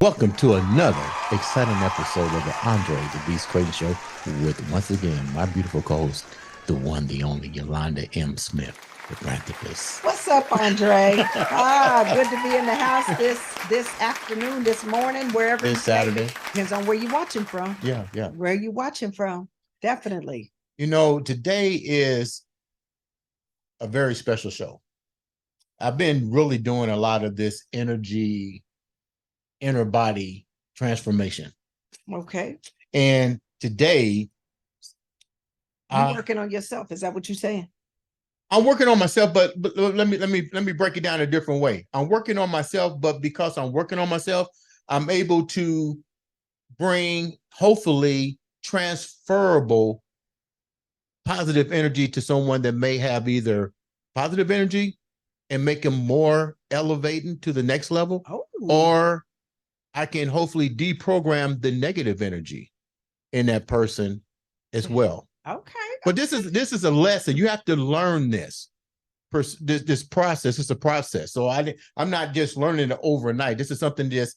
Welcome to another exciting episode of the Andre The Beast Crayton Show with, once again, my beautiful co-host, the one, the only, Yolanda M. Smith, the philanthropist. What's up, Andre? Good to be in the house this afternoon, this morning, wherever. This Saturday. Depends on where you're watching from. Yeah. Where you watching from? Definitely. You know, today is a very special show. I've been really doing a lot of this energy, inner body transformation. Okay. And today, you're working on yourself. Is that what you're saying? I'm working on myself, but let me break it down a different way. I'm working on myself, but because I'm working on myself, I'm able to bring, hopefully, transferable positive energy to someone that may have either positive energy and make them more elevating to the next level, or I can hopefully deprogram the negative energy in that person as well. Okay. But this is a lesson. You have to learn this process. It's a process. So I'm not just learning it overnight. This is something just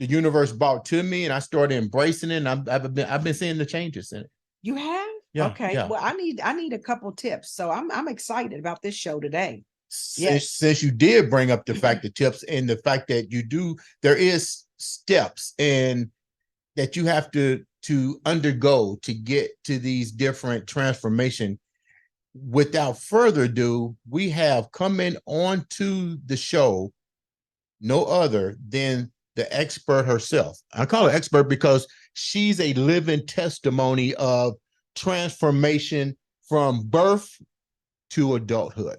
the universe brought to me, and I started embracing it. And I've been seeing the changes in it. You have? Yeah. Okay. Yeah. Well, I need a couple tips. So I'm excited about this show today. Yes. Since you did bring up the fact of tips and the fact that there is steps and that you have to undergo to get to these different transformation. Without further ado, we have coming on to the show no other than the expert herself. I call her expert because she's a living testimony of transformation from birth to adulthood.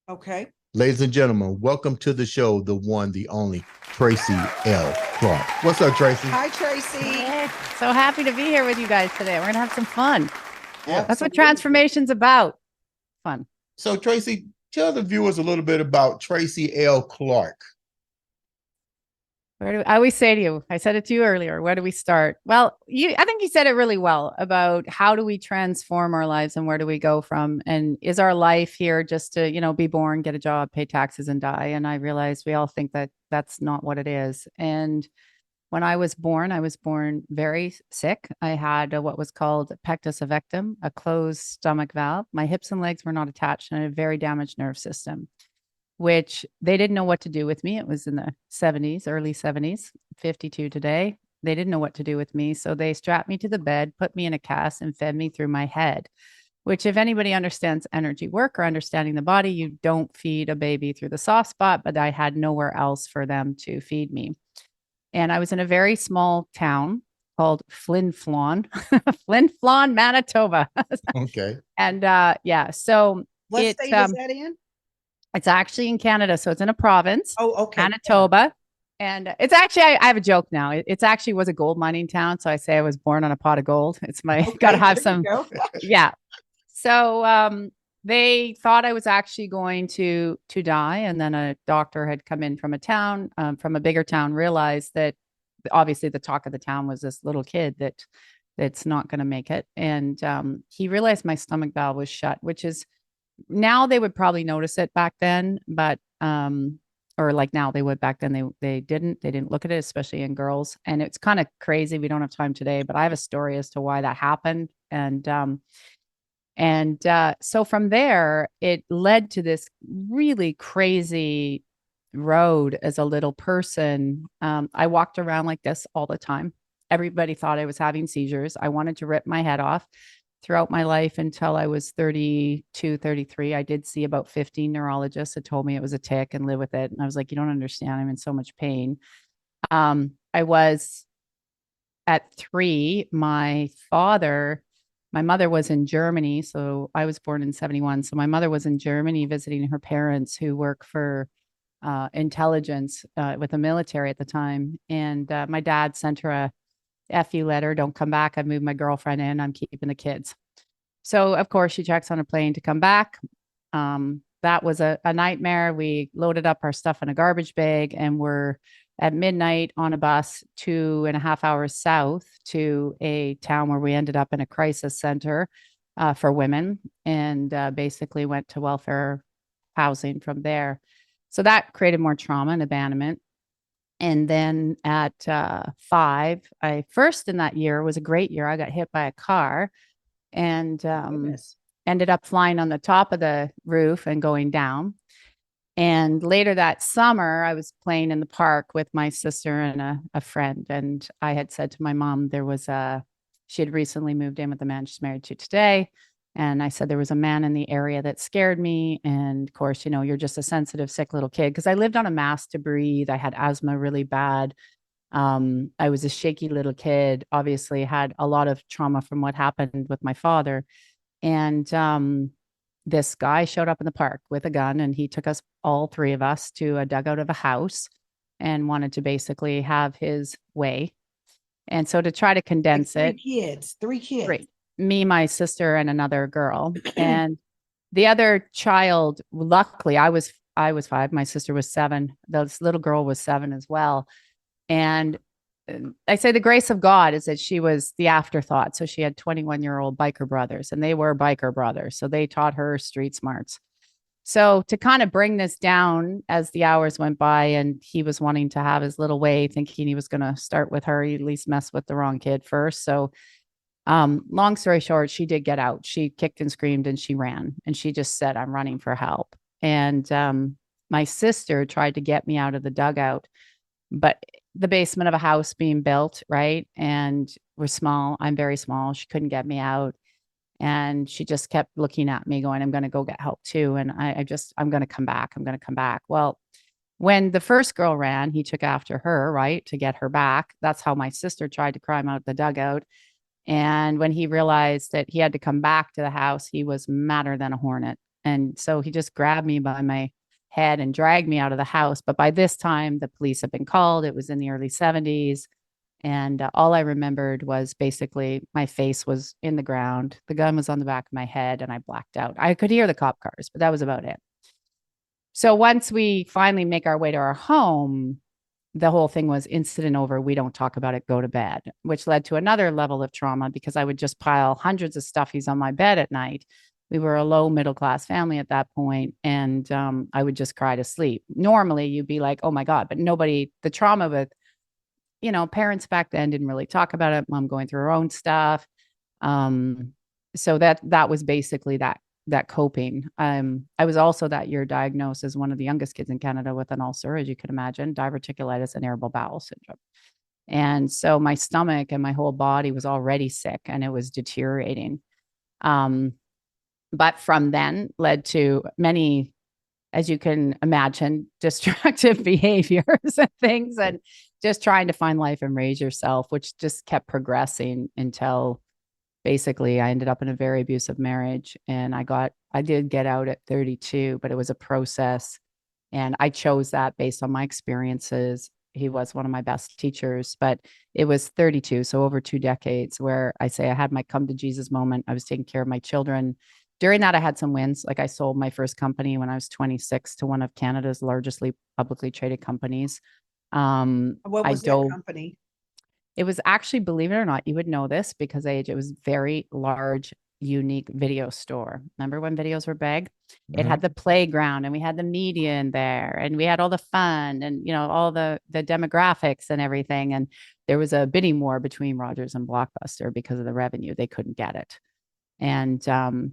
Okay. Ladies and gentlemen, welcome to the show, the one, the only, Tracy L. Clark. What's up, Tracy? Hi, Tracy. Hey, so happy to be here with you guys today. We're going to have some fun. Yeah. That's what transformation's about. Fun. So, Tracy, tell the viewers a little bit about Tracy L. Clark. I always say to you, I said it to you earlier, where do we start? Well, I think you said it really well about how do we transform our lives and where do we go from? And is our life here just to, be born, get a job, pay taxes and die? And I realized we all think that that's not what it is. And when I was born very sick. I had what was called pectus ovectum, a closed stomach valve. My hips and legs were not attached and a very damaged nerve system, which they didn't know what to do with me. It was in the 70s, early 70s, 52 today. They didn't know what to do with me. So they strapped me to the bed, put me in a cast and fed me through my head, which if anybody understands energy work or understanding the body, you don't feed a baby through the soft spot, but I had nowhere else for them to feed me. And I was in a very small town called Flin Flon, Manitoba. Okay. And so what state is that in? It's actually in Canada. So it's in a province. Oh, okay. Manitoba. And it's actually, I have a joke now. It's actually was a gold mining town. So I say I was born on a pot of gold. It's got to have some. Yeah. So they thought I was actually going to die. And then a doctor had come in from from a bigger town, realized that obviously the talk of the town was this little kid that's not going to make it. And he realized my stomach valve was shut, which is now they would probably notice it back then, but or like now they would back then they didn't look at it, especially in girls. And it's kind of crazy. We don't have time today, but I have a story as to why that happened. And so from there, it led to this really crazy road as a little person. I walked around like this all the time. Everybody thought I was having seizures. I wanted to rip my head off. Throughout my life until I was 32, 33, I did see about 15 neurologists that told me it was a tick and live with it. And I was like, you don't understand. I'm in so much pain. I was at 3. My mother was in Germany. So I was born in 71. So my mother was in Germany visiting her parents who work for intelligence with the military at the time. And my dad sent her a F you letter, don't come back. I've moved my girlfriend in. I'm keeping the kids. So, of course, she checks on a plane to come back. That was a nightmare. We loaded up our stuff in a garbage bag and we're at midnight on a bus 2.5 hours south to a town where we ended up in a crisis center for women and basically went to welfare housing from there. So that created more trauma and abandonment. And then at 5, I first in that year was a great year. I got hit by a car and Goodness. ended up flying on the top of the roof and going down. And later that summer, I was playing in the park with my sister and a friend. And I had said to my mom, she had recently moved in with the man she's married to today. And I said, there was a man in the area that scared me. And of course, you're just a sensitive, sick little kid. Cause I lived on a mask to breathe. I had asthma really bad. I was a shaky little kid, obviously had a lot of trauma from what happened with my father. And this guy showed up in the park with a gun and he took us, all three of us, to a dugout of a house and wanted to basically have his way. And so to try to Like condense three it, kids, three kids. me, my sister, and another girl. And the other child, luckily, I was 5, my sister was 7. This little girl was 7 as well. And I say the grace of God is that she was the afterthought. So she had 21-year-old biker brothers, and they were biker brothers. So they taught her street smarts. So to kind of bring this down as the hours went by, and he was wanting to have his little way, thinking he was going to start with her, he at least mess with the wrong kid first. So long story short, she did get out. She kicked and screamed and she ran, and she just said, I'm running for help. And my sister tried to get me out of the dugout, but the basement of a house being built, right? And we're small. I'm very small. She couldn't get me out. And she just kept looking at me going, I'm going to go get help too. And I'm going to come back. I'm going to come back. Well, when the first girl ran, he took after her, right, to get her back. That's how my sister tried to climb out the dugout. And when he realized that he had to come back to the house, he was madder than a hornet. And so he just grabbed me by my head and dragged me out of the house. But by this time, the police had been called. It was in the early 70s. And all I remembered was basically my face was in the ground. The gun was on the back of my head and I blacked out. I could hear the cop cars, but that was about it. So once we finally make our way to our home, the whole thing was incident over. We don't talk about it, go to bed, which led to another level of trauma because I would just pile hundreds of stuffies on my bed at night. We were a low middle class family at that point, and I would just cry to sleep. Normally, you'd be like, oh my God, but nobody, the trauma with, parents back then didn't really talk about it. Mom going through her own stuff. So that was basically that coping. I was also that year diagnosed as one of the youngest kids in Canada with an ulcer, as you can imagine, diverticulitis and irritable bowel syndrome. And so my stomach and my whole body was already sick and it was deteriorating. But from then led to many, as you can imagine, destructive behaviors and things, and just trying to find life and raise yourself, which just kept progressing until basically I ended up in a very abusive marriage. And I did get out at 32, but it was a process. And I chose that based on my experiences. He was one of my best teachers, but it was 32. So over 2 decades where I say I had my come to Jesus moment. I was taking care of my children. During that, I had some wins. Like I sold my first company when I was 26 to one of Canada's largest publicly traded companies. What I was that dove. company? It was actually, believe it or not, you would know this because it was very large, unique video store. Remember when videos were big? It had the playground and we had the media in there and we had all the fun and, all the demographics and everything. And there was a bidding war between Rogers and Blockbuster because of the revenue. They couldn't get it. And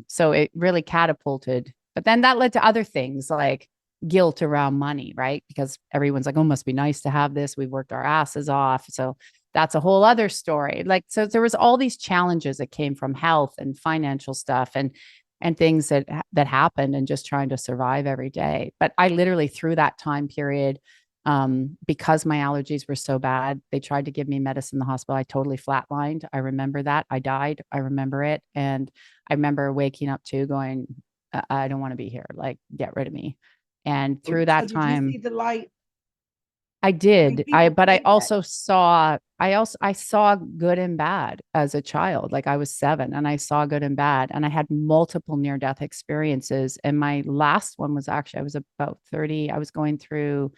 so it really catapulted. But then that led to other things like guilt around money, right? Because everyone's like, oh, must be nice to have this. We've worked our asses off. So that's a whole other story. Like, so there was all these challenges that came from health and financial stuff and things that happened and just trying to survive every day. But I literally through that time period, because my allergies were so bad, they tried to give me medicine in the hospital. I totally flatlined. I remember that. I died. I remember it. And I remember waking up too going, I don't want to be here. Like, get rid of me. And through that Did time, you see the light? I did. But I think that. also saw, I saw good and bad as a child. Like I was 7 and I saw good and bad. And I had multiple near-death experiences. And my last one was actually, I was about 30. I was going through,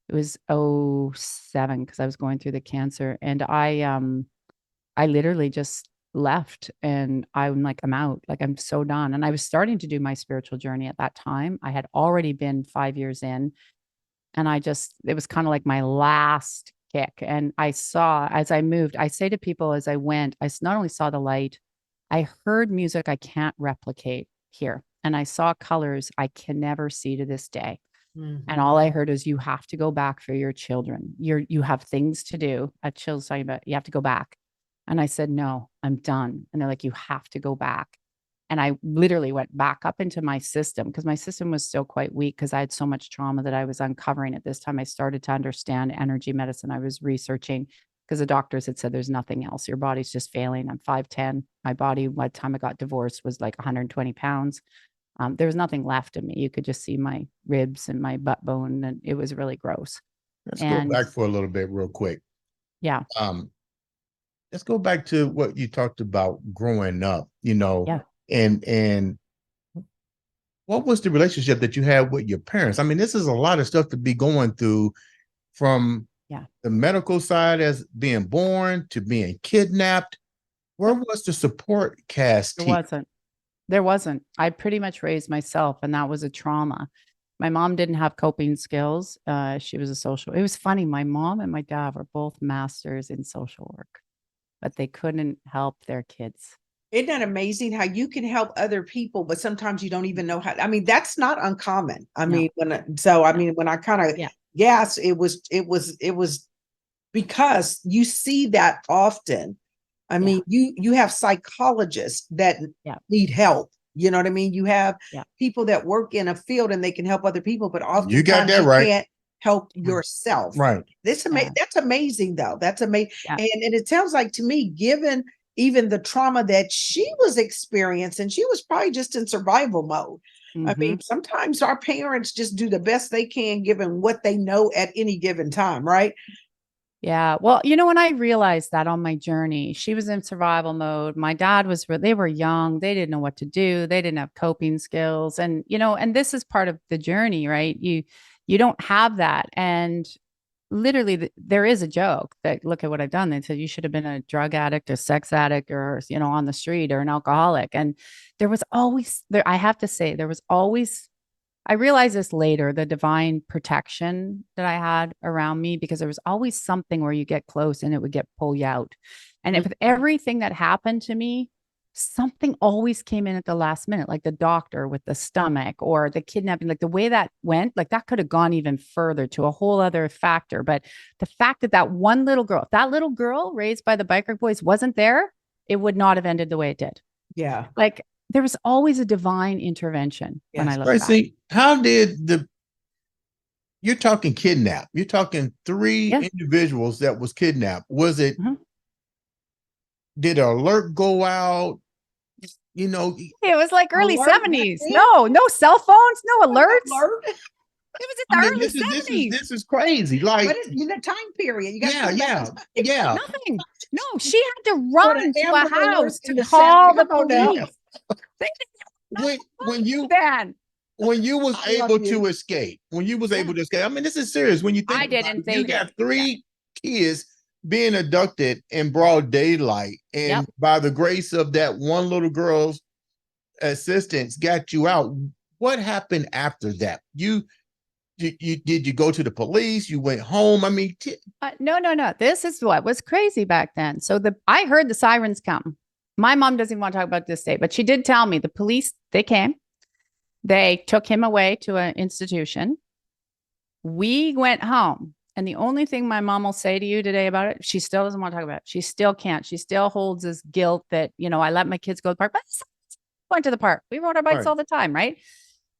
it was 07 because I was going through the cancer. And I literally just left and I'm like, I'm out. Like I'm so done. And I was starting to do my spiritual journey at that time. I had already been 5 years in. And it was kind of like my last kick. And I saw, as I moved, I say to people as I went, not only saw the light, I heard music I can't replicate here. And I saw colors I can never see to this day. And all I heard is, you have to go back for your children. You have things to do. A chill's talking about, you have to go back. And I said, no, I'm done. And they're like, you have to go back. And I literally went back up into my system, because my system was still quite weak because I had so much trauma that I was uncovering at this time. I started to understand energy medicine. I was researching, because the doctors had said, there's nothing else. Your body's just failing. I'm 5'10". My body, by the time I got divorced, was like 120 pounds. There was nothing left of me. You could just see my ribs and my butt bone, and it was really gross. Let's go back for a little bit real quick. Yeah. Let's go back to what you talked about growing up, and what was the relationship that you had with your parents? I mean, this is a lot of stuff to be going through, from the medical side, as being born to being kidnapped. Where was the support cast? There wasn't. I pretty much raised myself, and that was a trauma. My mom didn't have coping skills. She was it was funny. My mom and my dad were both masters in social work, but they couldn't help their kids. Isn't that amazing how you can help other people, but sometimes you don't even know how? I mean, that's not uncommon. I mean, when I kind of, yes, it was because you see that often. I mean, you have psychologists that need help. You know what I mean? You have people that work in a field and they can help other people, but often you got that right. Can't help yourself. Right. That's amazing, though. That's amazing. And it sounds like to me, given even the trauma that she was experiencing, she was probably just in survival mode. I mean, sometimes our parents just do the best they can given what they know at any given time, right? Yeah. Well, when I realized that on my journey, she was in survival mode. My dad they were young. They didn't know what to do. They didn't have coping skills. And, and this is part of the journey, right? You don't have that. And literally there is a joke that, look at what I've done. They said, you should have been a drug addict or sex addict or, on the street, or an alcoholic. And there was always I have to say, there was always, I realized this later, the divine protection that I had around me, because there was always something where you get close and it would pull you out. And with everything that happened to me, something always came in at the last minute, like the doctor with the stomach, or the kidnapping, like the way that went, like that could have gone even further to a whole other factor. But the fact that one little girl, raised by the biker boys, wasn't there, it would not have ended the way it did. Yeah. Like, there was always a divine intervention when I look back. Tracy, how did you're talking kidnap, you're talking 3 individuals that was kidnapped. Was it, did an alert go out? It was like early 70s. No cell phones, no alerts. It was in the early 70s. This is crazy. Like, what is the time period? You got nothing. No, she had to run to a house to call the police. When you was able to escape, I mean, this is serious. When you think you got 3 kids being abducted in broad daylight, and by the grace of that one little girl's assistance got you out. What happened after that? Did you go to the police? You went home? I mean, no. This is what was crazy back then. So I heard the sirens come. My mom doesn't want to talk about this day, but she did tell me the police, they came. They took him away to an institution. We went home. And the only thing my mom will say to you today about it, she still doesn't want to talk about it. She still can't. She still holds this guilt that, I let my kids go to the park. But went to the park. We rode our bikes all the time, right?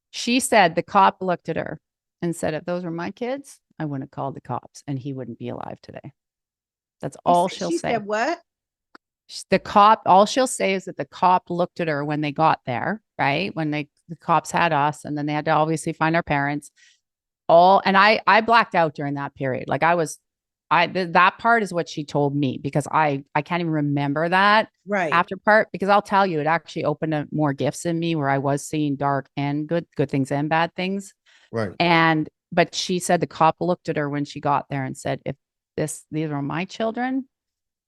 She said the cop looked at her and said, if those were my kids, I wouldn't have called the cops, and he wouldn't be alive today. That's all she'll say. She said what? The cop, all she'll say is that the cop looked at her when they got there, right? When the cops had us, and then they had to obviously find our parents. And I blacked out during that period. Like that part is what she told me, because I can't even remember that after part, because I'll tell you, it actually opened up more gifts in me where I was seeing dark and good things and bad things. Right. But she said the cop looked at her when she got there and said, if these are my children,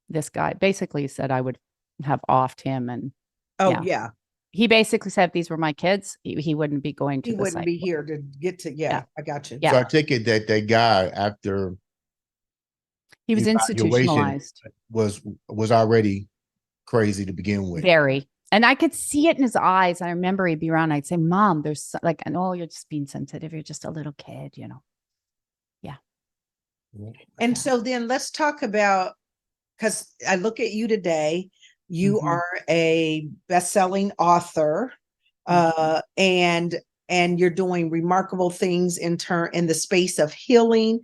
this guy basically said I would have offed him. And he basically said if these were my kids, he wouldn't be going to He the wouldn't site. be here to get to, yeah, I got you. Yeah. So I take it that that guy, after He was evaluation, institutionalized. was already crazy to begin with. Very. And I could see it in his eyes. I remember he'd be around. I'd say, Mom, there's like, I know you're just being sensitive. You're just a little kid, you know. Yeah. And so then let's talk about, because I look at you today, you Mhm. are a best-selling author, and you're doing remarkable things in the space of healing,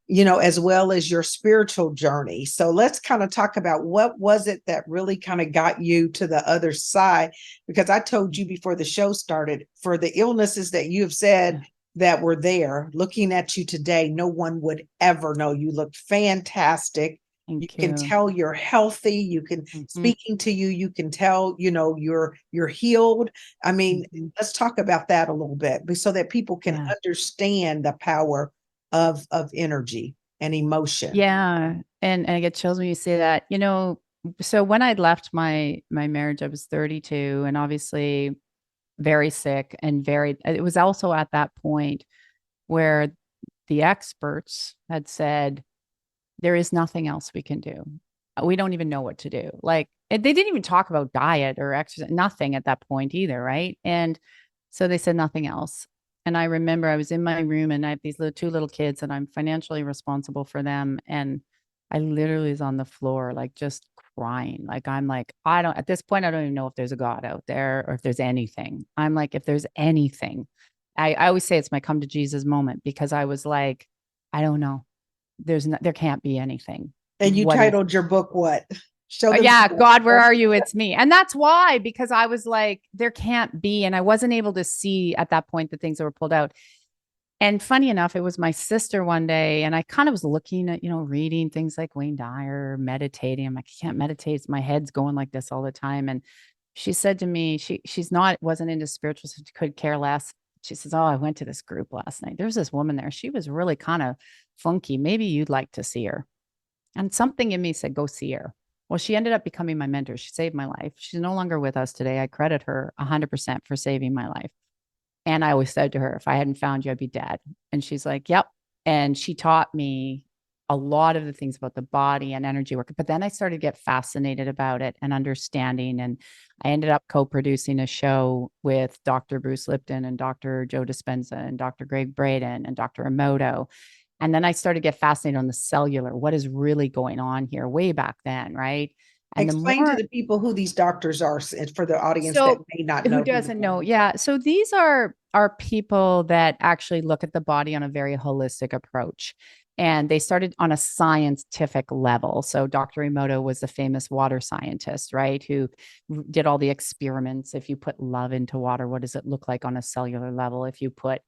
you know, as well as your spiritual journey. So let's kind of talk about what was it that really kind of got you to the other side? Because I told you before the show started, for the illnesses that you have said that were there, looking at you today, no one would ever know. You look fantastic. You can tell you're healthy. You can, speaking to you, you can tell, you know, you're healed. I mean, let's talk about that a little bit, so that people can understand the power of energy and emotion. Yeah. And I get chills when you say that. You know, so when I left my marriage, I was 32 and obviously very sick and it was also at that point where the experts had said, there is nothing else we can do. We don't even know what to do. Like they didn't even talk about diet or exercise, nothing at that point either. Right. And so they said nothing else. And I remember I was in my room and I have these two little kids and I'm financially responsible for them. And I literally was on the floor, like just crying. Like, I'm like, at this point, I don't even know if there's a God out there or if there's anything. I'm like, if there's anything, I always say it's my come to Jesus moment, because I was like, I don't know. There can't be anything. And you titled your book what? Show them. Yeah, God, where are you? It's me. And that's why, because I was like, there can't be. And I wasn't able to see at that point the things that were pulled out. And funny enough, it was my sister one day, and I kind of was looking at, reading things like Wayne Dyer, meditating. I'm like, I can't meditate. My head's going like this all the time. And she said to me, wasn't into spiritual, so she could care less. She says, oh, I went to this group last night. There was this woman there. She was really kind of funky. Maybe you'd like to see her. And something in me said, go see her. Well, she ended up becoming my mentor. She saved my life. She's no longer with us today. I credit her 100% for saving my life. And I always said to her, if I hadn't found you, I'd be dead. And she's like, yep. And she taught me a lot of the things about the body and energy work. But then I started to get fascinated about it and understanding. And I ended up co-producing a show with Dr. Bruce Lipton and Dr. Joe Dispenza and Dr. Greg Braden and Dr. Emoto. And then I started to get fascinated on the cellular, what is really going on here way back then, right? And explain to the people who these doctors are, for the audience that may not know. Who doesn't know? Yeah. So these are people that actually look at the body on a very holistic approach. And they started on a scientific level. So Dr. Emoto was the famous water scientist, right? Who did all the experiments. If you put love into water, what does it look like on a cellular level? If you put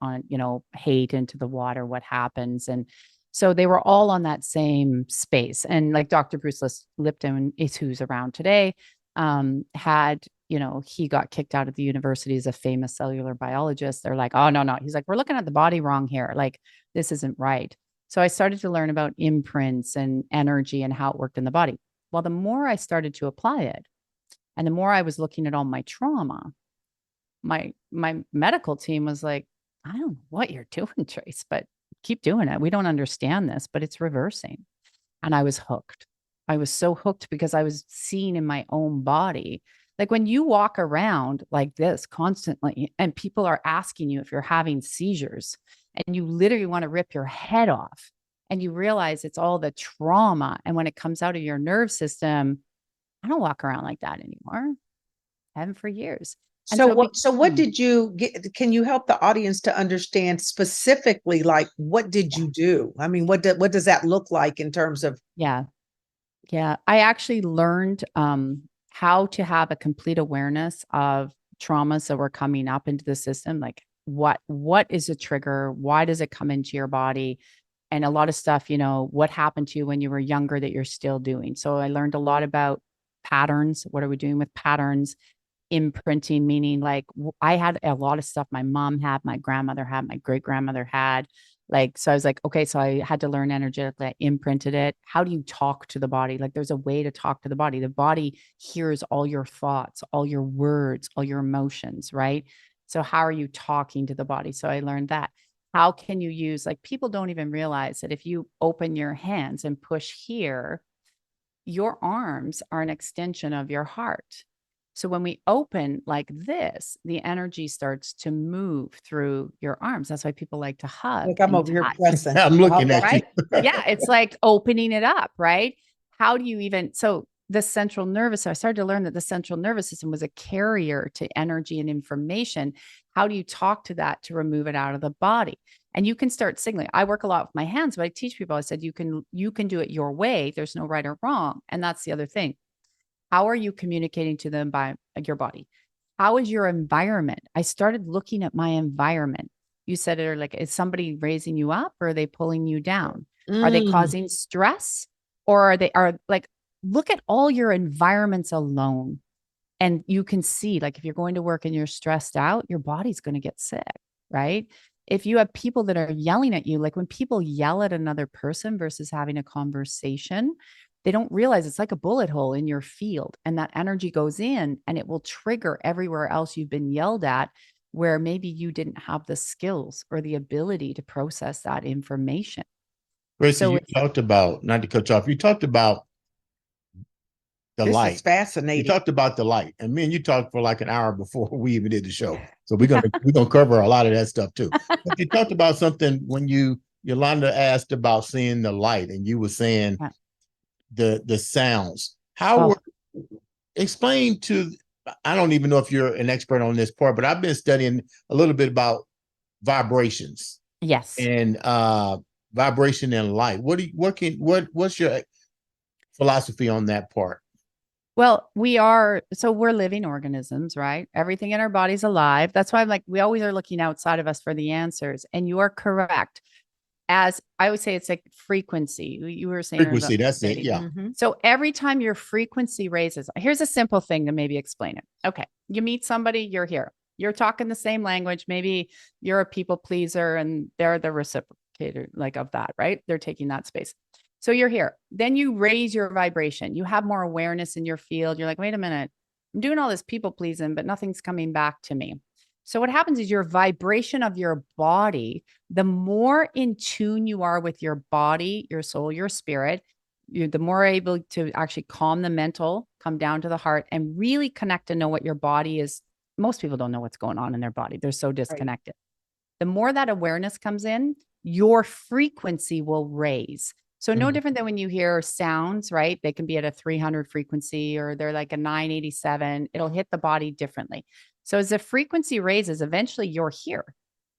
hate into the water, what happens? And so they were all on that same space. And like Dr. Bruce Lipton is who's around today, had, he got kicked out of the university as a famous cellular biologist. They're like, oh, no. He's like, we're looking at the body wrong here. Like, this isn't right. So I started to learn about imprints and energy and how it worked in the body. Well, the more I started to apply it and the more I was looking at all my trauma, my medical team was like, I don't know what you're doing, Trace, but keep doing it. We don't understand this, but it's reversing. And I was hooked. I was so hooked because I was seeing in my own body, like when you walk around like this constantly and people are asking you if you're having seizures and you literally want to rip your head off and you realize it's all the trauma. And when it comes out of your nerve system, I don't walk around like that anymore. I haven't for years. So what did you get? Can you help the audience to understand specifically, like, what did you do? I mean, what does that look like in terms of? Yeah. I actually learned how to have a complete awareness of traumas that were coming up into the system. Like what is a trigger? Why does it come into your body? And a lot of stuff, what happened to you when you were younger that you're still doing. So I learned a lot about patterns. What are we doing with patterns? Imprinting, meaning like I had a lot of stuff my mom had, my grandmother had, my great grandmother had, Like, so I was like, okay, so I had to learn energetically. I imprinted it. How do you talk to the body? Like, there's a way to talk to the body. The body hears all your thoughts, all your words, all your emotions, right? So how are you talking to the body? So I learned that. How can you use, like, people don't even realize that if you open your hands and push here, your arms are an extension of your heart. So when we open like this, the energy starts to move through your arms. That's why people like to hug Like I'm and over here touch, pressing. I'm looking at right? you. Yeah, it's like opening it up, right? How do you even, so the central nervous, I started to learn that the central nervous system was a carrier to energy and information. How do you talk to that to remove it out of the body? And you can start signaling. I work a lot with my hands, but I teach people, I said, you can do it your way. There's no right or wrong. And that's the other thing. How are you communicating to them by your body? How is your environment? I started looking at my environment. You said it, or like, is somebody raising you up or are they pulling you down? Are they causing stress, or are like, look at all your environments alone. And you can see, like, if you're going to work and you're stressed out, your body's going to get sick, right? If you have people that are yelling at you, like when people yell at another person versus having a conversation, they don't realize it's like a bullet hole in your field, and that energy goes in and it will trigger everywhere else you've been yelled at, where maybe you didn't have the skills or the ability to process that information. Tracy, So you talked about, not to cut you off, you talked about the This light. is fascinating. You talked about the light, and me and you talked for like an hour before we even did the show. So we're gonna cover a lot of that stuff too. But you talked about something when Yolanda asked about seeing the light, and you were saying the sounds. Explain to, I don't even know if you're an expert on this part, but I've been studying a little bit about vibrations. Yes. And vibration and light. What's your philosophy on that part? Well, we're living organisms, right? Everything in our body's alive. That's why I'm like, we always are looking outside of us for the answers. And you are correct. As I would say, it's like frequency. You were saying Frequency, that's it. Yeah. So every time your frequency raises, here's a simple thing to maybe explain it. Okay. You meet somebody, you're here. You're talking the same language. Maybe you're a people pleaser and they're the reciprocator, like, of that, right? They're taking that space. So you're here. Then you raise your vibration. You have more awareness in your field. You're like, wait a minute, I'm doing all this people pleasing, but nothing's coming back to me. So what happens is your vibration of your body, the more in tune you are with your body, your soul, your spirit, you're the more able to actually calm the mental, come down to the heart, and really connect and know what your body is. Most people don't know what's going on in their body. They're so disconnected. Right. The more that awareness comes in, your frequency will raise. So no different than when you hear sounds, right? They can be at a 300 frequency or they're like a 987. It'll hit the body differently. So as the frequency raises, eventually you're here.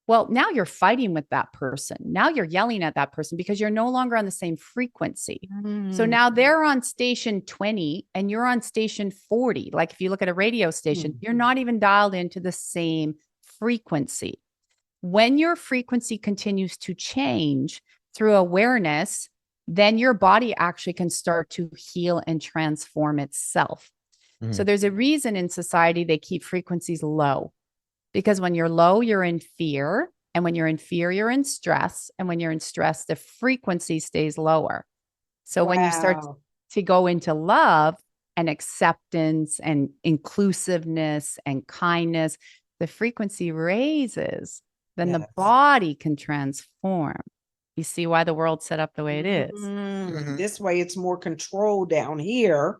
Well, now you're fighting with that person. Now you're yelling at that person because you're no longer on the same frequency. So now they're on station 20 and you're on station 40. Like if you look at a radio station, you're not even dialed into the same frequency. When your frequency continues to change through awareness, then your body actually can start to heal and transform itself. So there's a reason in society they keep frequencies low, because when you're low, you're in fear. And when you're in fear, you're in stress. And when you're in stress, the frequency stays lower. So when you start to go into love and acceptance and inclusiveness and kindness, the frequency raises, then the body can transform. You see why the world's set up the way it is. This way it's more control down here.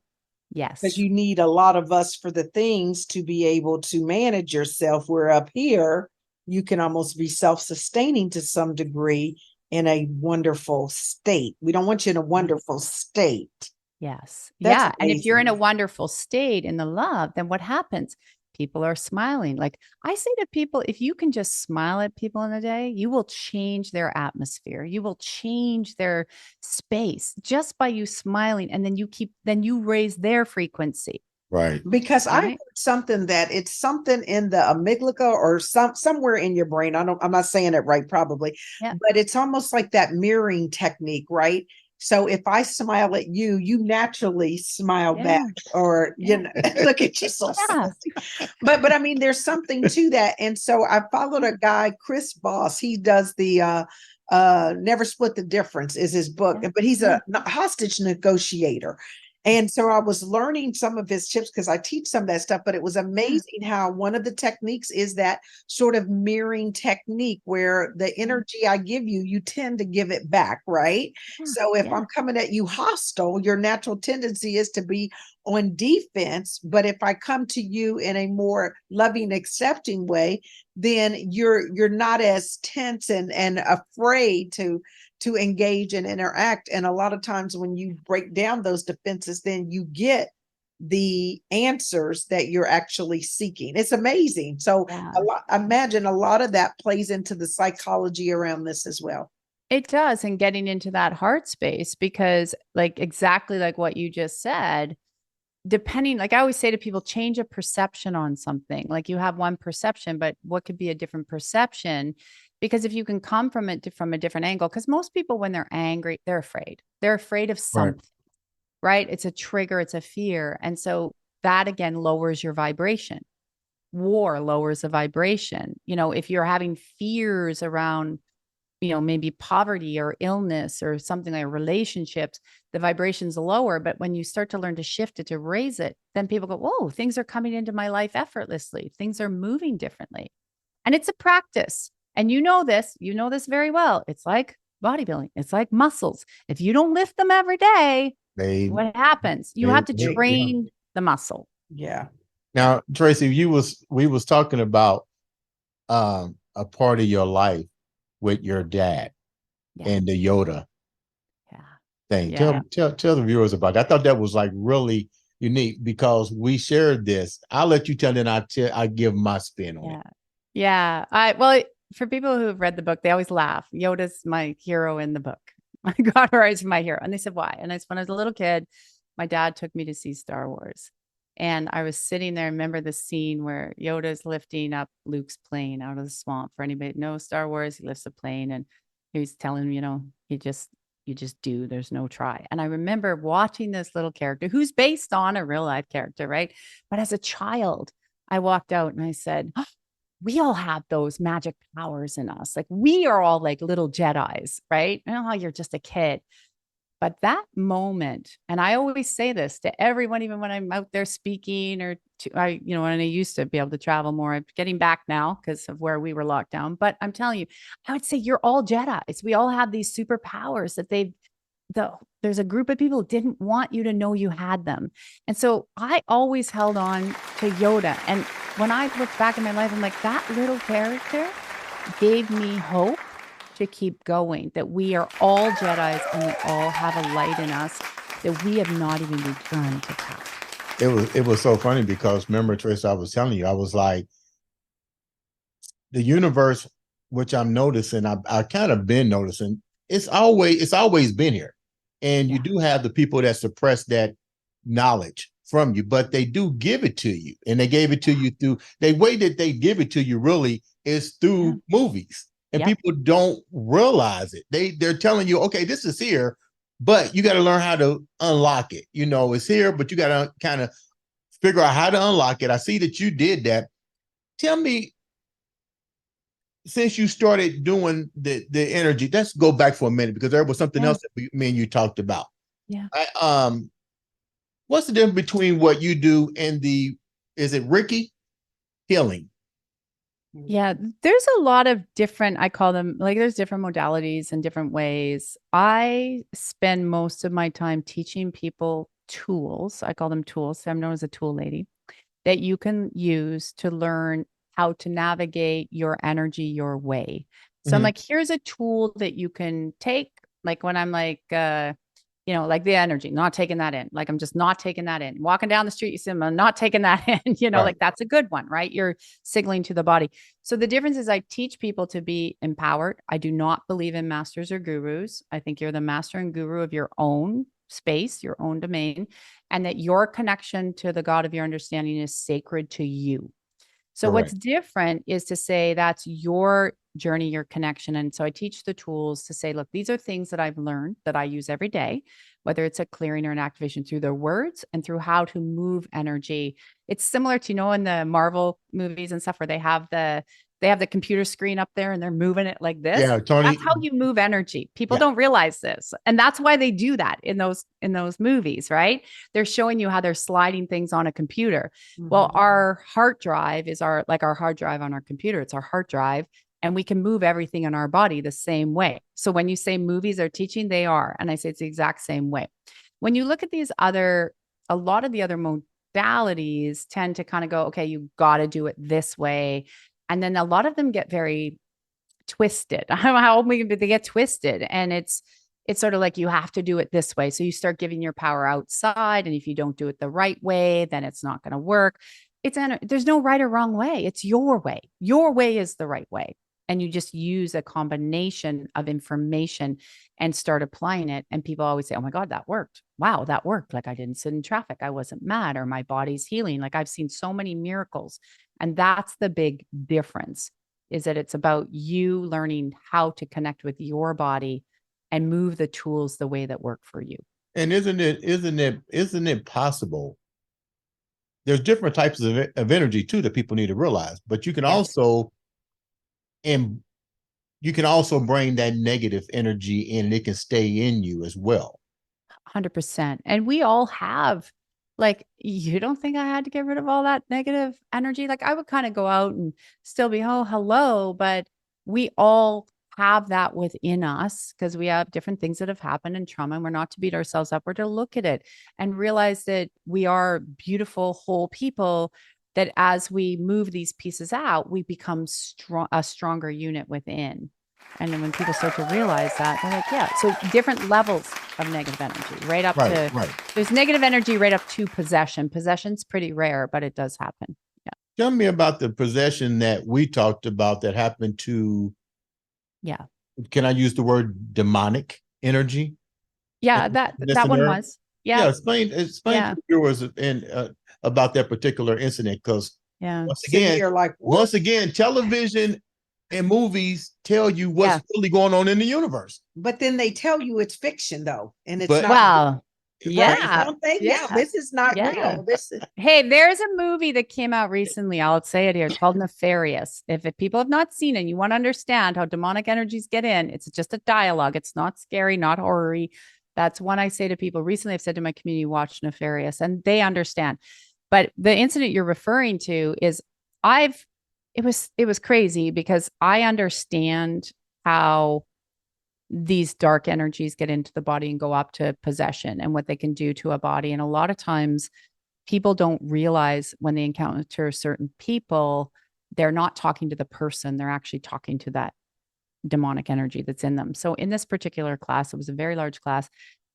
Yes. Because you need a lot of us for the things to be able to manage yourself. Where up here, you can almost be self-sustaining to some degree in a wonderful state. We don't want you in a wonderful state. Yes. That's yeah. And if you're in a amazing. wonderful state in the love, then what happens? People are smiling. Like I say to people, if you can just smile at people in a day, you will change their atmosphere. You will change their space just by you smiling. And then you raise their frequency. Right. Because I heard something that it's something in the amygdala or somewhere in your brain. I'm not saying it right, probably, but it's almost like that mirroring technique, right? So if I smile at you, you naturally smile back, or you know, look at you so sassy. But I mean, there's something to that. And so I followed a guy, Chris Boss. He does the Never Split the Difference is his book, Yeah. but he's a hostage negotiator. And so I was learning some of his tips because I teach some of that stuff, but it was amazing how one of the techniques is that sort of mirroring technique where the energy I give you, you tend to give it back, right? So if I'm coming at you hostile, your natural tendency is to be on defense. But if I come to you in a more loving, accepting way, then you're not as tense and afraid to engage and interact. And a lot of times when you break down those defenses, then you get the answers that you're actually seeking. It's amazing. So I imagine a lot of that plays into the psychology around this as well. It does. And getting into that heart space, because like exactly like what you just said, depending, like I always say to people, change a perception on something. Like you have one perception, but what could be a different perception? Because if you can come from it from a different angle, because most people, when they're angry, they're afraid. They're afraid of something, right? It's a trigger, it's a fear. And so that again lowers your vibration. War lowers the vibration. You know, if you're having fears around, you know, maybe poverty or illness or something like relationships, the vibration's lower. But when you start to learn to shift it, to raise it, then people go, whoa, things are coming into my life effortlessly. Things are moving differently. And it's a practice. And you know this very well. It's like bodybuilding. It's like muscles. If you don't lift them every day, what happens? You have to train the muscle. Yeah. Now, Tracy, we was talking about a part of your life with your dad and the Yoda thing. Tell the viewers about that. I thought that was like really unique because we shared this. I'll let you tell, then I give my spin on it. Yeah. For people who have read the book, they always laugh. Yoda's my hero in the book. My God, is my hero. And they said, why? And it's when I was a little kid, my dad took me to see Star Wars. And I was sitting there. I remember the scene where Yoda's lifting up Luke's plane out of the swamp. For anybody who knows Star Wars, he lifts a plane and he's telling him, you know, you just do, there's no try. And I remember watching this little character who's based on a real life character, right? But as a child, I walked out and I said, we all have those magic powers in us. Like we are all like little Jedis, right? I know how you're just a kid. But that moment, and I always say this to everyone, even when I'm out there speaking or when I used to be able to travel more, I'm getting back now because of where we were locked down. But I'm telling you, I would say you're all Jedis. We all have these superpowers that there's a group of people who didn't want you to know you had them. And so I always held on to Yoda. And when I look back in my life, I'm like, that little character gave me hope to keep going, that we are all Jedis and we all have a light in us that we have not even begun to tap. It was so funny because remember, Trace, I was telling you, I was like, the universe, which I'm noticing, I kind of been noticing, it's always been here. And you do have the people that suppress that knowledge from you, but they do give it to you. And they gave it to you through the way that they give it to you really is through movies. And people don't realize it. They're telling you, okay, this is here, but you got to learn how to unlock it. You know, it's here, but you got to kind of figure out how to unlock it. I see that you did that. Tell me, since you started doing the energy, let's go back for a minute because there was something else that me and you talked about. Yeah. What's the difference between what you do and is it Reiki healing? Yeah, there's a lot of different, I call them like there's different modalities and different ways. I spend most of my time teaching people tools. I call them tools. So I'm known as a tool lady that you can use to learn how to navigate your energy your way. So I'm like, here's a tool that you can take. Like when I'm like, like the energy, not taking that in. Like I'm just not taking that in. Walking down the street, you see, I'm not taking that in, like that's a good one, right? You're signaling to the body. So the difference is I teach people to be empowered. I do not believe in masters or gurus. I think you're the master and guru of your own space, your own domain, and that your connection to the God of your understanding is sacred to you. So what's different is to say that's your journey, your connection. And so I teach the tools to say, look, these are things that I've learned that I use every day, whether it's a clearing or an activation through their words and through how to move energy. It's similar to, in the Marvel movies and stuff where they have the They have the computer screen up there and they're moving it like this. Yeah, Tony. That's how you move energy. People don't realize this. And that's why they do that in those movies, right? They're showing you how they're sliding things on a computer. Well, our heart drive is our hard drive on our computer. It's our heart drive. And we can move everything in our body the same way. So when you say movies are teaching, they are. And I say it's the exact same way. When you look at a lot of the other modalities tend to kind of go, okay, you got to do it this way. And then a lot of them get very twisted. How they get twisted. And it's sort of like you have to do it this way. So you start giving your power outside. And if you don't do it the right way, then it's not going to work. There's no right or wrong way. It's your way. Your way is the right way. And you just use a combination of information and start applying it. And people always say, oh my God, that worked. Wow, that worked. Like I didn't sit in traffic. I wasn't mad, or my body's healing. Like I've seen so many miracles. And that's the big difference, is that it's about you learning how to connect with your body and move the tools the way that work for you. And isn't it possible? There's different types of energy too that people need to realize, but you can also bring that negative energy in, and it can stay in you as well. 100%. And we all have, like, you don't think I had to get rid of all that negative energy? Like I would kind of go out and still be, oh, hello. But we all have that within us because we have different things that have happened in trauma, and we're not to beat ourselves up. We're to look at it and realize that we are beautiful, whole people, that as we move these pieces out, we become a stronger unit within. And then when people start to realize that, they're like, yeah, so different levels of negative energy, right up to, there's negative energy right up to possession. Possession's pretty rare, but it does happen. Yeah. Tell me about the possession that we talked about that happened to, can I use the word demonic energy? Yeah, that one was. Yeah. Explain to viewers about that particular incident, because once again, television and movies tell you what's really going on in the universe. But then they tell you it's fiction though. And it's not. Wow. This is not real. Hey, there's a movie that came out recently. I'll say it here. It's called Nefarious. If people have not seen it, you want to understand how demonic energies get in. It's just a dialogue. It's not scary, not horror-y. That's one I say to people. Recently, I've said to my community, watch Nefarious, and they understand. But the incident you're referring to is it was crazy, because I understand how these dark energies get into the body and go up to possession and what they can do to a body. And a lot of times people don't realize when they encounter certain people, they're not talking to the person. They're actually talking to that demonic energy that's in them. So in this particular class, it was a very large class.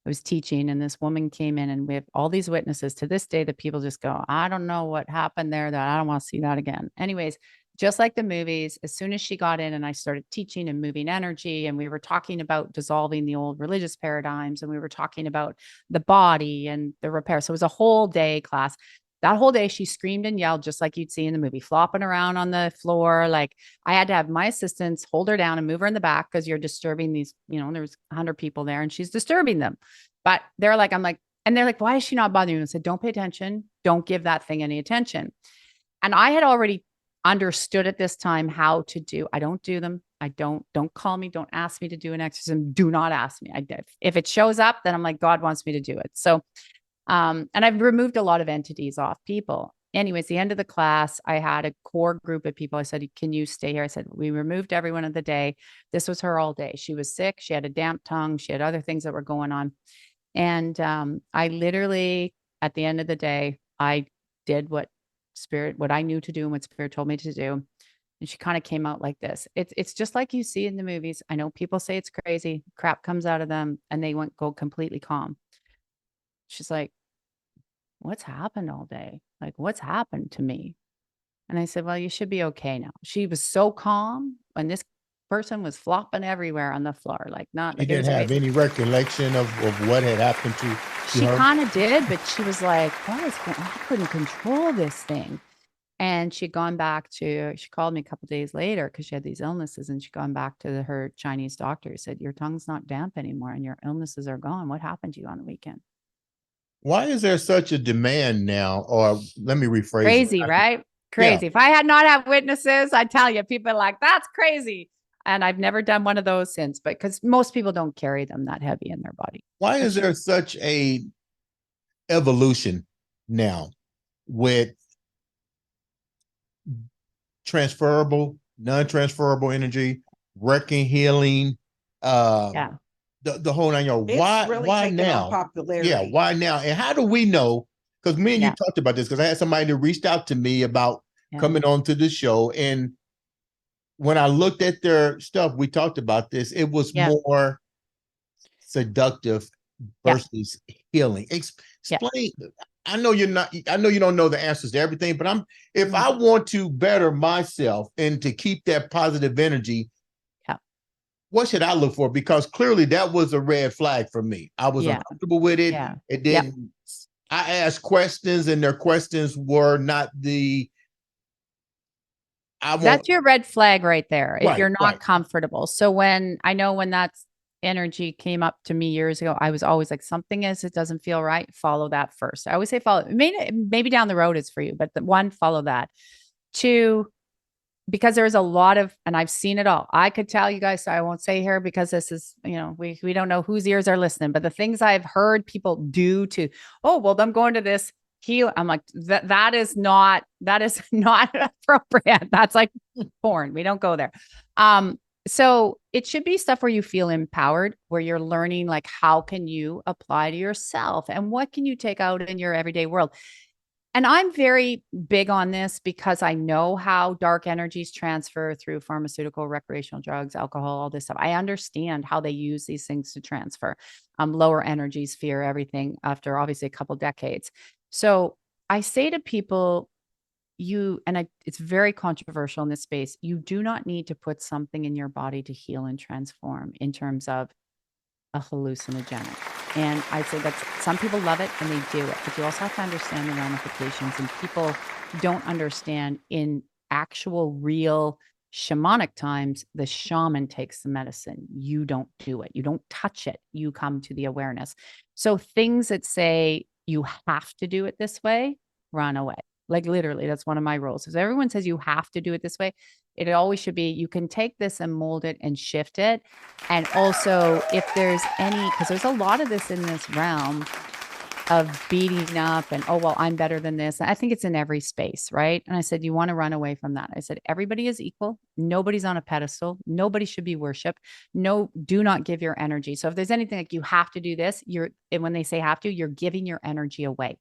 I was teaching, and this woman came in, and we have all these witnesses to this day that people just go, I don't know what happened there, that I don't want to see that again. Anyways, just like the movies, as soon as she got in and I started teaching and moving energy, and we were talking about dissolving the old religious paradigms, and we were talking about the body and the repair. So it was a whole day class. That whole day, she screamed and yelled, just like you'd see in the movie, flopping around on the floor. Like I had to have my assistants hold her down and move her in the back, because you're disturbing these, there's 100 people there and she's disturbing them. But they're like, and they're like, why is she not bothering you? And I said, don't pay attention. Don't give that thing any attention. And I had already understood at this time how to do. I don't do them. Don't call me. Don't ask me to do an exorcism. Do not ask me. If it shows up, then I'm like, God wants me to do it. So, and I've removed a lot of entities off people. Anyways, the end of the class, I had a core group of people. I said, can you stay here? I said, we removed everyone of the day. This was her all day. She was sick. She had a damp tongue. She had other things that were going on. And I literally, at the end of the day, I did what I knew to do and what Spirit told me to do. And she kind of came out like this. It's just like you see in the movies. I know people say it's crazy. Crap comes out of them and they go completely calm. She's like, what's happened all day? Like, what's happened to me? And I said, well, you should be okay now. She was so calm when this person was flopping everywhere on the floor. Like, not. She didn't have any recollection of what had happened to her. She kind of did, but she was like, I couldn't control this thing. And she called me a couple days later because she had these illnesses, and she'd gone back to her Chinese doctor. He said, your tongue's not damp anymore and your illnesses are gone. What happened to you on the weekend? Why is there such a demand now? Or let me rephrase crazy, right? crazy. If I had not had witnesses, I tell you, people are like, that's crazy. And I've never done one of those since, but because most people don't carry them that heavy in their body. Why is there such a evolution now with transferable, non-transferable energy, wrecking, healing, the whole nine yards? Why now? Popularity. Yeah, why now? And how do we know? Because me and you talked about this, because I had somebody that reached out to me about coming on to the show. And when I looked at their stuff, we talked about this. It was more seductive versus healing. Explain. I know you're not, I know you don't know the answers to everything, but if I want to better myself and to keep that positive energy, what should I look for? Because clearly that was a red flag for me. I was uncomfortable with it. It didn't, I asked questions and their questions were not the, that's your red flag right there. If you're not comfortable. So when that energy came up to me years ago, I was always like, it doesn't feel right. Follow that first. I always say follow. Maybe down the road is for you, but one, follow that. Two, because there's a lot of, and I've seen it all. I could tell you guys, so I won't say here because this is, we don't know whose ears are listening, but the things I've heard people do to, I'm going to this heal. I'm like, that is not appropriate. That's like porn. We don't go there. So it should be stuff where you feel empowered, where you're learning, like, how can you apply to yourself and what can you take out in your everyday world? And I'm very big on this because I know how dark energies transfer through pharmaceutical, recreational drugs, alcohol, all this stuff. I understand how they use these things to transfer. Lower energies, fear, everything after obviously a couple decades. So I say to people, it's very controversial in this space. You do not need to put something in your body to heal and transform in terms of a hallucinogenic. And I say that some people love it and they do it, but you also have to understand the ramifications, and people don't understand in actual real shamanic times, the shaman takes the medicine. You don't do it. You don't touch it. You come to the awareness. So things that say you have to do it this way, run away. Like literally, that's one of my rules. If everyone says you have to do it this way, it always should be, you can take this and mold it and shift it. And also if there's because there's a lot of this in this realm of beating up and, I'm better than this. I think it's in every space, right? And I said, you want to run away from that. I said, everybody is equal. Nobody's on a pedestal. Nobody should be worshiped. No, do not give your energy. So if there's anything like you have to do this, and when they say have to, you're giving your energy away.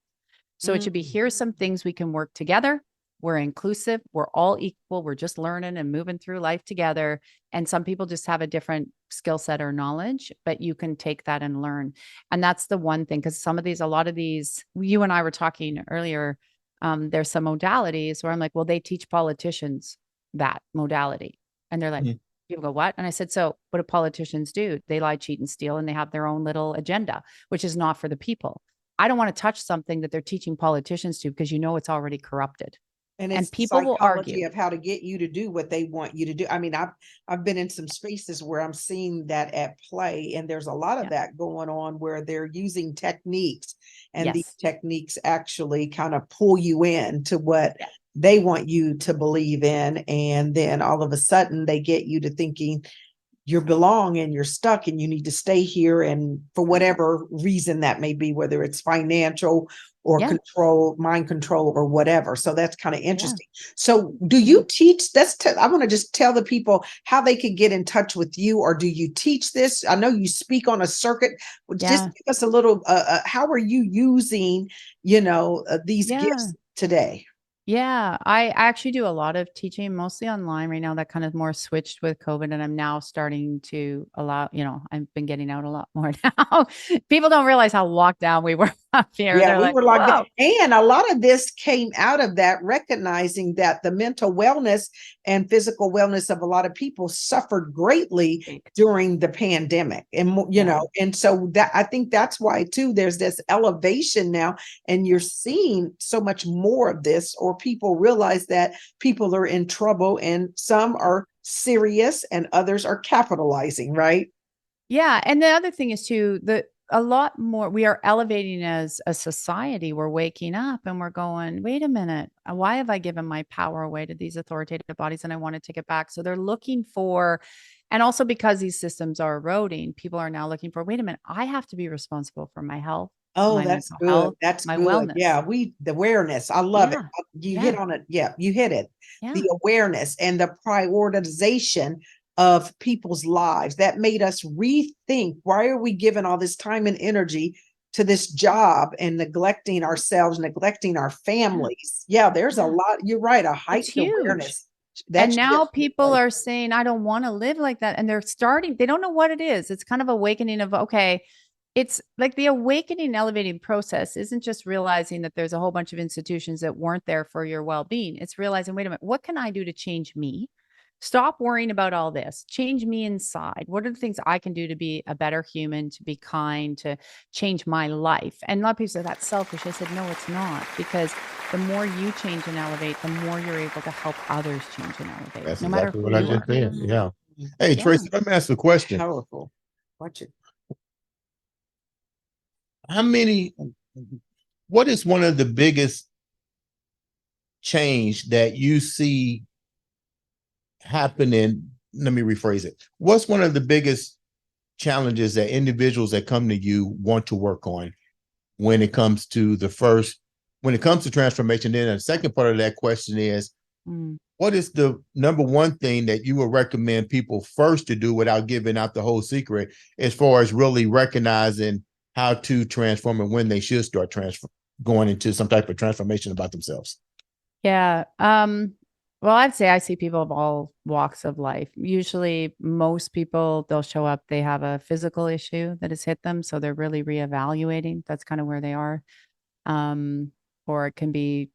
So it should be, here's some things we can work together. We're inclusive. We're all equal. We're just learning and moving through life together. And some people just have a different skill set or knowledge, but you can take that and learn. And that's the one thing, because a lot of these, you and I were talking earlier, there's some modalities where I'm like, well, they teach politicians that modality. And they're like, people go, what? And I said, so what do politicians do? They lie, cheat, and steal, and they have their own little agenda, which is not for the people. I don't want to touch something that they're teaching politicians to, because it's already corrupted. And people will argue of how to get you to do what they want you to do. I mean, I've been in some spaces where I'm seeing that at play, and there's a lot of that going on where they're using techniques, and these techniques actually kind of pull you in to what they want you to believe in. And then all of a sudden they get you to thinking you belong and you're stuck and you need to stay here. And for whatever reason that may be, whether it's financial or control, mind control or whatever. So that's kind of interesting. So do you teach, I want to just tell the people how they could get in touch with you, or do you teach this? I know you speak on a circuit. Just give us a little, how are you using, these gifts today? Yeah, I actually do a lot of teaching, mostly online right now. That kind of more switched with COVID, and I'm now starting to allow, I've been getting out a lot more now. People don't realize how locked down we were up here. Yeah, we were locked down. And a lot of this came out of that, recognizing that the mental wellness and physical wellness of a lot of people suffered greatly during the pandemic. And, and so that, I think that's why too, there's this elevation now, and you're seeing so much more of this, or people realize that people are in trouble, and some are serious and others are capitalizing, right? Yeah. And the other thing is too, a lot more. We are elevating as a society. We're waking up and we're going, wait a minute, why have I given my power away to these authoritative bodies and I want to take it back? So they're looking for, and also because these systems are eroding, people are now looking for, wait a minute, I have to be responsible for my health, Oh, my that's mental good. health, That's my good. wellness. Yeah, the awareness. I love it. You hit Yeah. on it. Yeah, you hit it. Yeah. The awareness and the prioritization of people's lives that made us rethink, why are we giving all this time and energy to this job and neglecting ourselves, neglecting our families? Yeah, there's a lot. You're right. A It's heightened huge. awareness. And now people are saying, I don't want to live like that. And they're starting, they don't know what it is. It's kind of awakening of, okay, it's like the awakening, elevating process isn't just realizing that there's a whole bunch of institutions that weren't there for your well-being. It's realizing, wait a minute, what can I do to change me? Stop worrying about all this. Change me inside. What are the things I can do to be a better human, to be kind, to change my life? And a lot of people say that's selfish. I said, no, it's not, because the more you change and elevate, the more you're able to help others change and elevate. That's no exactly matter what who I you just are. said. Yeah. Hey, Tracy, let me ask a question. Powerful. Watch it. What is one of the biggest change that you see happening? Let me rephrase it. What's one of the biggest challenges that individuals that come to you want to work on when it comes to transformation? Then the second part of that question is, what is the number one thing that you would recommend people first to do without giving out the whole secret, as far as really recognizing how to transform and when they should start going into some type of transformation about themselves? Yeah. Well, I'd say I see people of all walks of life. Usually most people, they'll show up, they have a physical issue that has hit them. So they're really reevaluating. That's kind of where they are. Or it can be,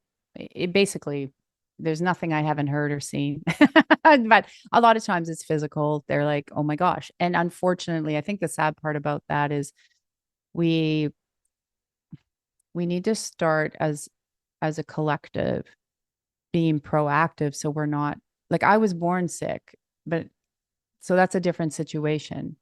basically, there's nothing I haven't heard or seen, but a lot of times it's physical. They're like, oh my gosh. And unfortunately, I think the sad part about that is we need to start as a collective being proactive. So we're not, like, I was born sick, but so that's a different situation.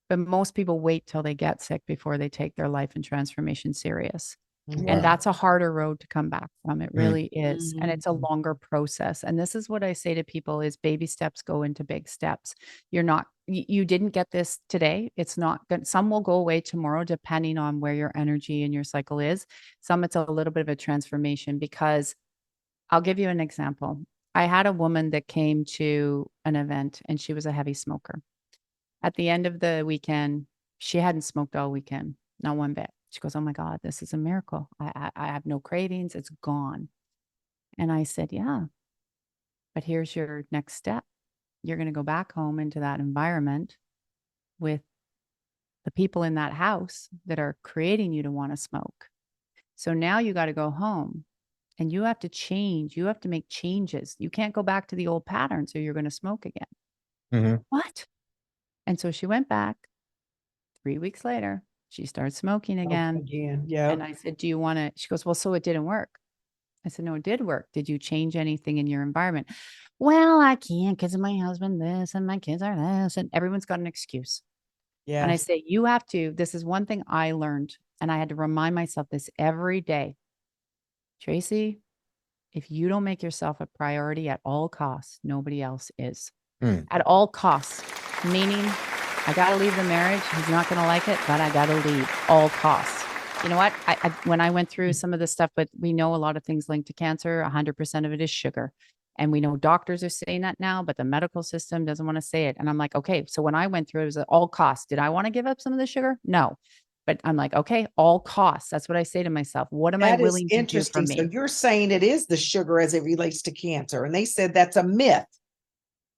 But most people wait till they get sick before they take their life and transformation serious. And that's a harder road to come back from. It really is. And it's a longer process. And this is what I say to people is baby steps go into big steps. You didn't get this today. It's not good. Some will go away tomorrow, depending on where your energy and your cycle is. Some, it's a little bit of a transformation, because I'll give you an example. I had a woman that came to an event and she was a heavy smoker. At the end of the weekend, she hadn't smoked all weekend, not one bit. She goes, oh my God, this is a miracle. I have no cravings. It's gone. And I said, yeah, but here's your next step. You're going to go back home into that environment with the people in that house that are creating you to want to smoke. So now you got to go home and you have to change. You have to make changes. You can't go back to the old patterns or you're going to smoke again. What? And so she went back. 3 weeks later, she started smoking again. Yeah. And I said, do you want to? She goes, well, so it didn't work. I said, no, it did work. Did you change anything in your environment? Well, I can't because of my husband this and my kids are this, and everyone's got an excuse. Yeah. And I say, you have to. This is one thing I learned, and I had to remind myself this every day. Tracy, if you don't make yourself a priority at all costs, nobody else is. At all costs, meaning I got to leave the marriage. He's not going to like it, but I got to leave all costs. You know what? When I went through some of this stuff, but we know a lot of things linked to cancer, 100% of it is sugar. And we know doctors are saying that now, but the medical system doesn't want to say it. And I'm like, okay, so when I went through, it was at all costs. Did I want to give up some of the sugar? No. But I'm like, okay, all costs. That's what I say to myself. What am I willing to do for me? So you're saying it is the sugar as it relates to cancer. And they said that's a myth.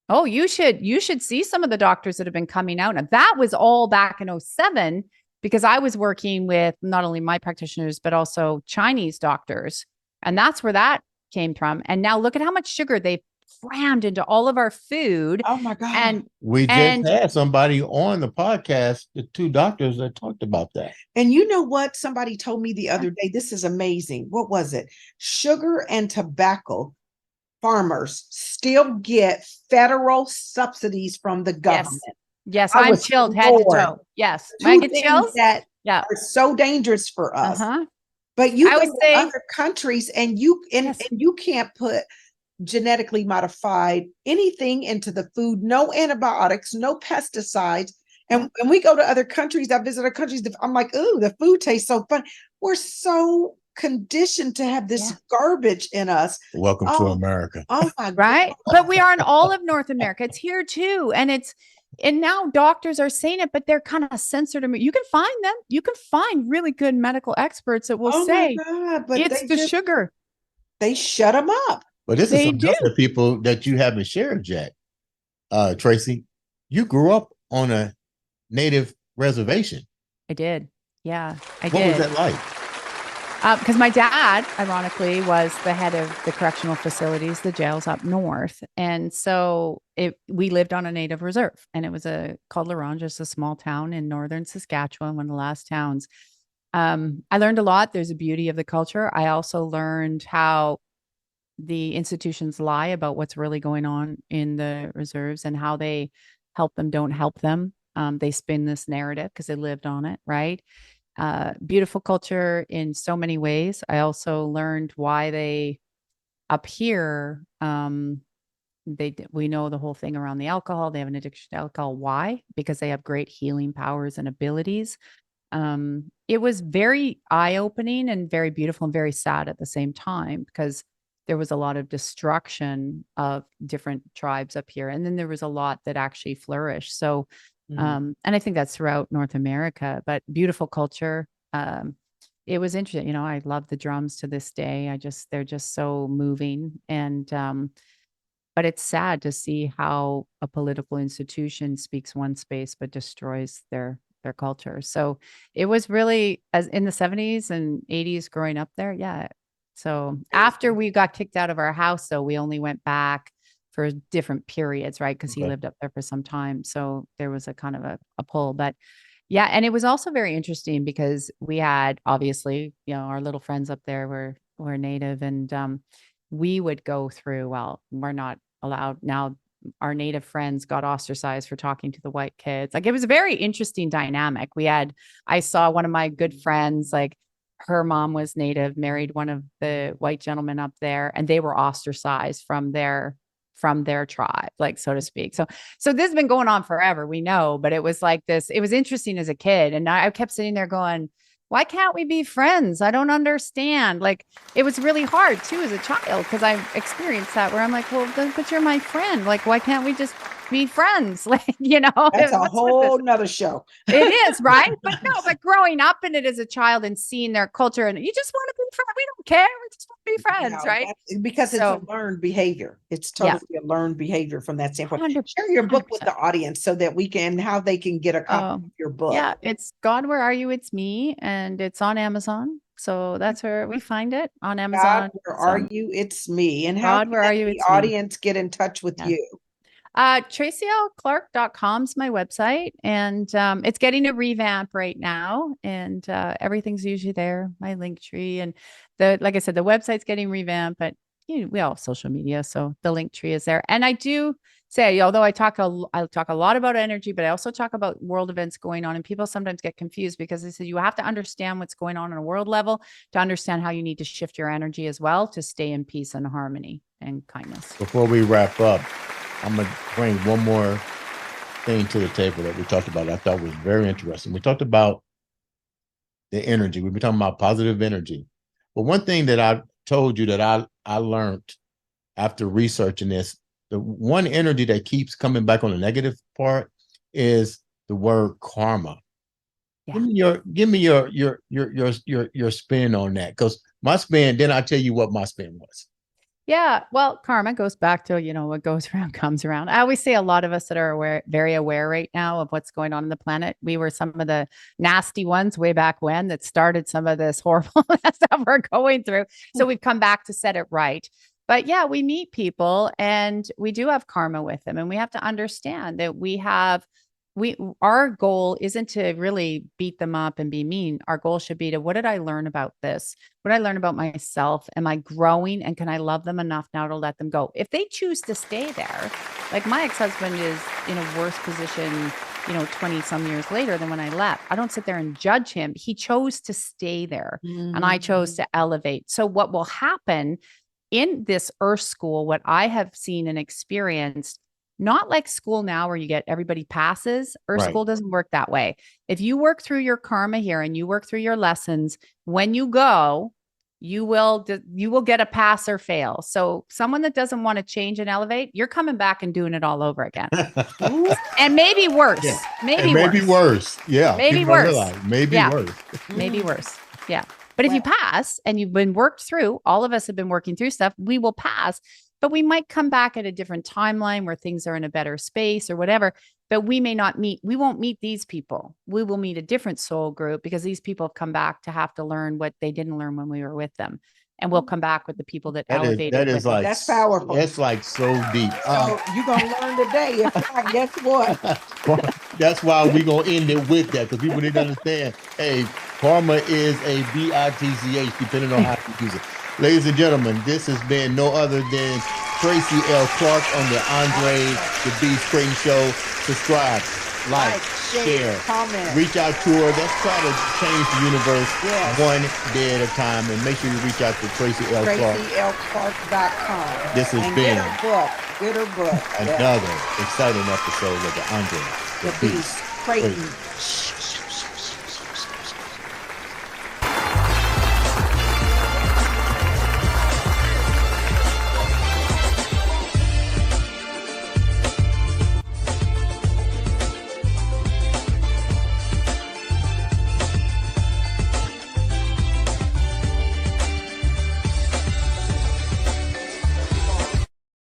Oh, you should see some of the doctors that have been coming out. And that was all back in 2007, because I was working with not only my practitioners, but also Chinese doctors. And that's where that came from. And now look at how much sugar they've crammed into all of our food. Oh my God. And we just had somebody on the podcast, the two doctors that talked about that. And you know what? Somebody told me the other day, this is amazing. What was it? Sugar and tobacco farmers still get federal subsidies from the government. Yes, I'm chilled head to toe. Yes. I get chills. That Yeah. are so dangerous for us. Uh-huh. But you I go would to say- other countries and you Yes. and you can't put genetically modified anything into the food, no antibiotics, no pesticides. And when we go to other countries, I visit other countries, I'm like, ooh, the food tastes so fun. We're so conditioned to have this Yeah. garbage in us. Welcome to America. Oh my Right. God. But we are in all of North America. It's here too. And now doctors are saying it, but they're kind of censored. You can find them. You can find really good medical experts that will Oh say my God, but it's the sugar. They shut them up. But this is They something else do. that people that you haven't shared yet. Tracy, you grew up on a native reservation. I did. Yeah, I What did. was that like? Because my dad, ironically, was the head of the correctional facilities, the jails up north. And so we lived on a native reserve, and it was called La Ronge, just a small town in northern Saskatchewan, one of the last towns. I learned a lot. There's a beauty of the culture. I also learned how the institutions lie about what's really going on in the reserves and how they help them, don't help them. They spin this narrative because they lived on it, right? Beautiful culture in so many ways. I also learned why they up here, we know the whole thing around the alcohol. They have an addiction to alcohol. Why? Because they have great healing powers and abilities. It was very eye-opening and very beautiful and very sad at the same time because there was a lot of destruction of different tribes up here. And then there was a lot that actually flourished. So, and I think that's throughout North America, but beautiful culture. It was interesting. You know, I love the drums to this day. They're just so moving. And, but it's sad to see how a political institution speaks one space, but destroys their culture. So it was really, as in the 70s and 80s growing up there. Yeah. So after we got kicked out of our house, though, we only went back for different periods, right? Because he lived up there for some time. So there was a kind of a pull. But yeah, and it was also very interesting because we had obviously, you know, our little friends up there were native, and we would go through, well, we're not allowed now. Our native friends got ostracized for talking to the white kids. Like, it was a very interesting dynamic. I saw one of my good friends, like, her mom was native, married one of the white gentlemen up there, and they were ostracized from their tribe, like, so to speak. So this has been going on forever, we know, but it was like this, it was interesting as a kid. And I kept sitting there going, why can't we be friends? I don't understand. Like, it was really hard too as a child because I experienced that where I'm like, well, but you're my friend. Like, why can't we just be friends? Like, you know, that's a whole nother show. It is, right? But growing up in it as a child and seeing their culture, and you just want to be friends. We don't care. We just want to be friends, right? Because it's a learned behavior. It's totally a learned behavior from that standpoint. 100%. Share your book with the audience so that how they can get a copy of your book. Yeah, it's God, Where Are You? It's Me, and it's on Amazon. So that's where we find it, on Amazon. God, Where Are You? It's Me. And how God, Where Are You? the audience get in touch with you? TracyLClark.com is my website, and it's getting a revamp right now, and everything's usually there, my link tree, and like I said, the website's getting revamped, but we all have social media, so the link tree is there. And I do say, although I talk a lot about energy, but I also talk about world events going on, and people sometimes get confused because they say you have to understand what's going on a world level to understand how you need to shift your energy as well to stay in peace and harmony and kindness. Before we wrap up, I'm going to bring one more thing to the table that we talked about. I thought was very interesting. We talked about the energy. We've been talking about positive energy. But one thing that I told you that I learned after researching this, the one energy that keeps coming back on the negative part is the word karma. Yeah. Give me your spin on that, because my spin, then I'll tell you what my spin was. Yeah, well, karma goes back to, what goes around comes around. I always say a lot of us that are very aware right now of what's going on in the planet. We were some of the nasty ones way back when that started some of this horrible stuff we're going through. So we've come back to set it right. But yeah, we meet people and we do have karma with them. And we have to understand that our goal isn't to really beat them up and be mean. Our goal should be to, what did I learn about this? What did I learn about myself? Am I growing? And can I love them enough now to let them go? If they choose to stay there, like my ex-husband is in a worse position 20 some years later than when I left. I don't sit there and judge him. He chose to stay there and I chose to elevate. So what will happen in this Earth school, what I have seen and experienced, not like school now where you get everybody passes. Earth school doesn't work that way. If you work through your karma here and you work through your lessons, when you go, you will get a pass or fail. So someone that doesn't want to change and elevate, you're coming back and doing it all over again. And maybe worse. Yeah. Maybe worse. Yeah. Maybe worse. Maybe worse. Maybe worse. Yeah. But if you pass and you've been worked through, all of us have been working through stuff, we will pass, but we might come back at a different timeline where things are in a better space or whatever, but we won't meet these people. We will meet a different soul group because these people have come back to have to learn what they didn't learn when we were with them. And we'll come back with the people that elevated. That's powerful. That's like so deep. So you're going to learn today. If not, guess what? That's why we're going to end it with that, because people didn't understand. Hey, karma is a BITCH, depending on how you use it. Ladies and gentlemen, this has been no other than Tracy L. Clark on the Andre The Beast Crayton Show. Subscribe, like, share, comment, reach out to her. Let's try to change the universe one day at a time. And make sure you reach out to Tracy L. Clark. TracyLClark.com. This has been Get her book. Another exciting episode of the Andre The Beast Crayton Show.